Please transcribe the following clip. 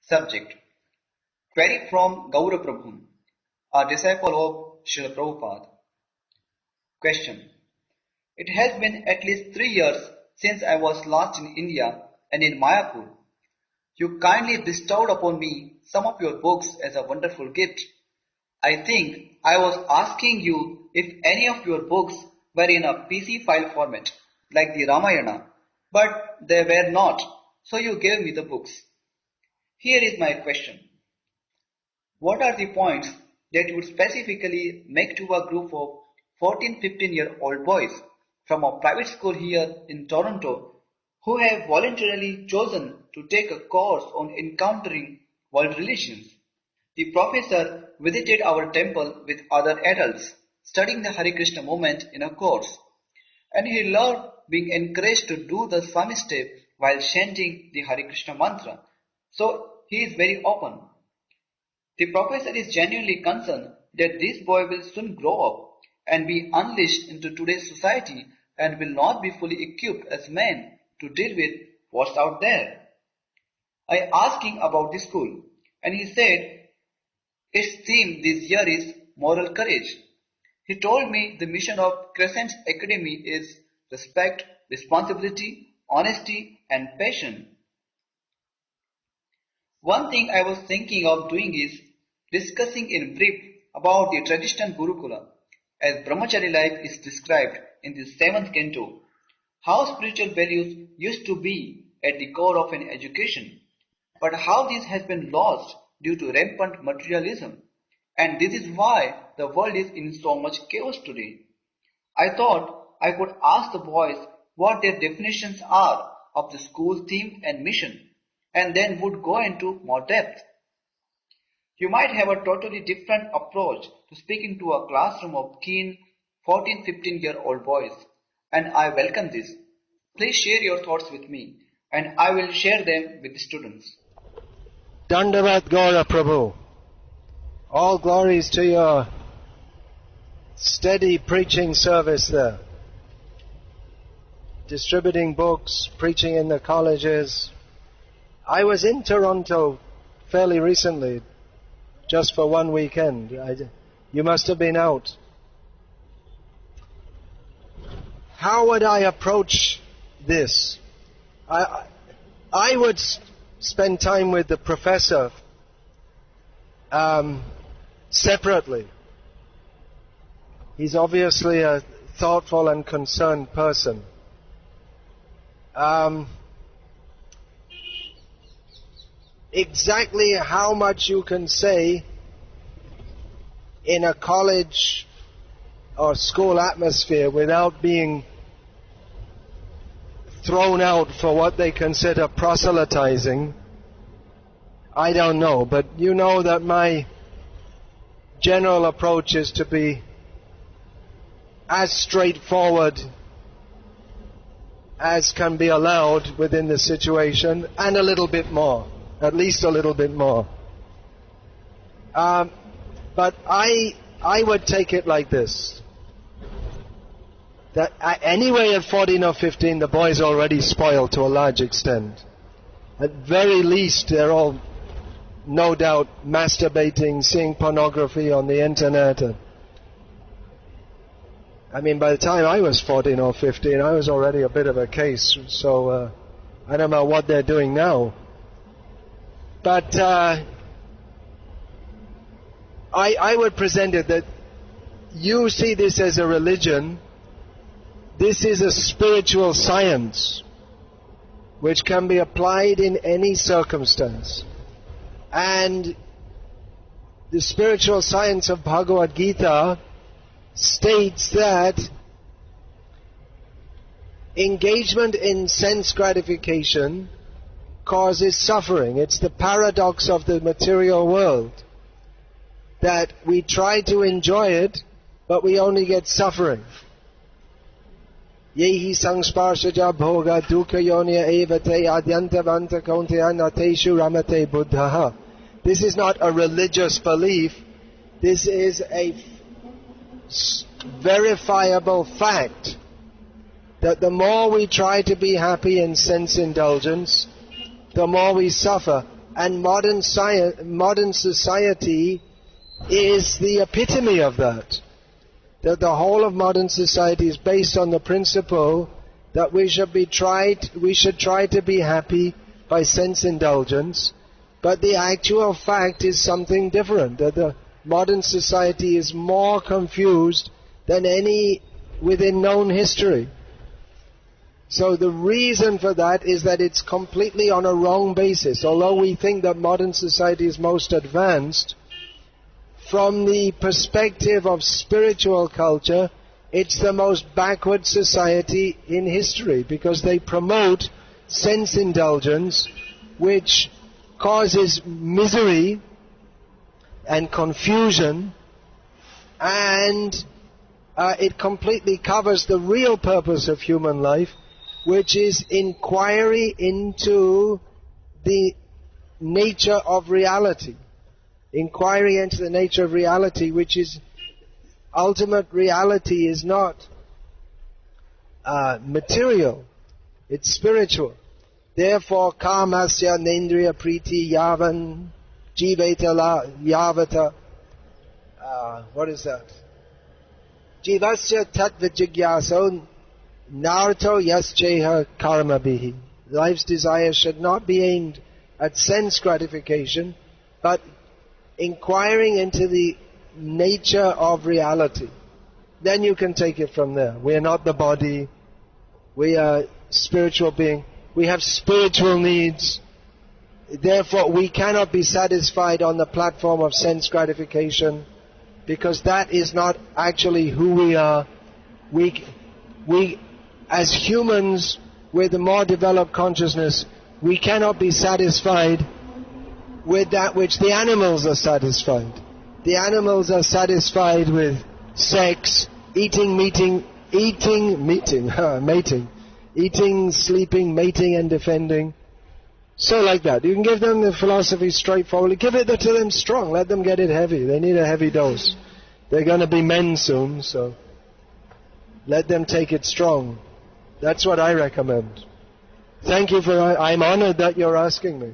Subject: Query from Gaura Prabhu, a disciple of Srila Prabhupada. Question: It has been at least 3 years since I was last in India and in Mayapur. You kindly bestowed upon me some of your books as a wonderful gift. I think I was asking you if any of your books were in a PC file format, like the Ramayana, but they were not, so you gave me the books. Here is my question. What are the points that you would specifically make to a group of 14-15-year-old boys from a private school here in Toronto who have voluntarily chosen to take a course on encountering world religions? The professor visited our temple with other adults, studying the Hare Krishna movement in a course, and he loved being encouraged to do the Swami step while chanting the Hare Krishna mantra. So he is very open. The professor is genuinely concerned that this boy will soon grow up and be unleashed into today's society and will not be fully equipped as men to deal with what's out there. I asked him about the school, and he said its theme this year is moral courage. He told me the mission of Crescent Academy is respect, responsibility, honesty, and passion. One thing I was thinking of doing is discussing in brief about the traditional Gurukula, as Brahmachari life is described in the 7th canto, how spiritual values used to be at the core of an education, but how this has been lost due to rampant materialism, and this is why the world is in so much chaos today. I thought I could ask the boys what their definitions are of the school theme and mission, and then would go into more depth. You might have a totally different approach to speaking to a classroom of keen 14-15-year-old boys, and I welcome this. Please share your thoughts with me, and I will share them with the students. Dandavat Gaura Prabhu. All glories to your steady preaching service there. Distributing books, preaching in the colleges. I was in Toronto fairly recently, just for one weekend. You must have been out. How would I approach this? I would spend time with the professor separately. He's obviously a thoughtful and concerned person. Exactly how much you can say in a college or school atmosphere without being thrown out for what they consider proselytizing, I don't know. But you know that my general approach is to be as straightforward as can be allowed within the situation, and a little bit more. At least a little bit more. But I would take it like this. That anyway at 14 or 15 the boy's already spoiled to a large extent. At very least they're all no doubt masturbating, seeing pornography on the internet. I mean, by the time I was 14 or 15 I was already a bit of a case. So I don't know what they're doing now. But I would present it that you see this as a religion. This is a spiritual science which can be applied in any circumstance. And the spiritual science of Bhagavad Gita states that engagement in sense gratification causes suffering. It's the paradox of the material world, that we try to enjoy it, but we only get suffering. Yehi sangsparshaja bhoga dukkha yonya evate adyantavanta kaunteya nateshu ramate buddhaha. This is not a religious belief. This is a verifiable fact that the more we try to be happy in sense indulgence, the more we suffer. And modern society is the epitome of that. That the whole of modern society is based on the principle that we should try to be happy by sense indulgence, but the actual fact is something different. That the modern society is more confused than any within known history. So the reason for that is that it's completely on a wrong basis. Although we think that modern society is most advanced, from the perspective of spiritual culture, it's the most backward society in history, because they promote sense indulgence, which causes misery and confusion, and it completely covers the real purpose of human life, which is inquiry into the nature of reality. Inquiry into the nature of reality, which is ultimate reality, is not material, it's spiritual. Therefore, kamasya nendriya priti yavan jivetala yavata. What is that? Jivasya tattva jigyaso narto yasjeha karma bihi. Life's desire should not be aimed at sense gratification, but inquiring into the nature of reality. Then you can take it from there. We are not the body. We are spiritual being. We have spiritual needs. Therefore, we cannot be satisfied on the platform of sense gratification, because that is not actually who we are. We as humans with a more developed consciousness, we cannot be satisfied with that which the animals are satisfied. The animals are satisfied with sex, mating, sleeping, mating and defending. So like that. You can give them the philosophy straightforwardly. Give it to them strong. Let them get it heavy. They need a heavy dose. They're going to be men soon, so let them take it strong. That's what I recommend. Thank you I'm honored that you're asking me.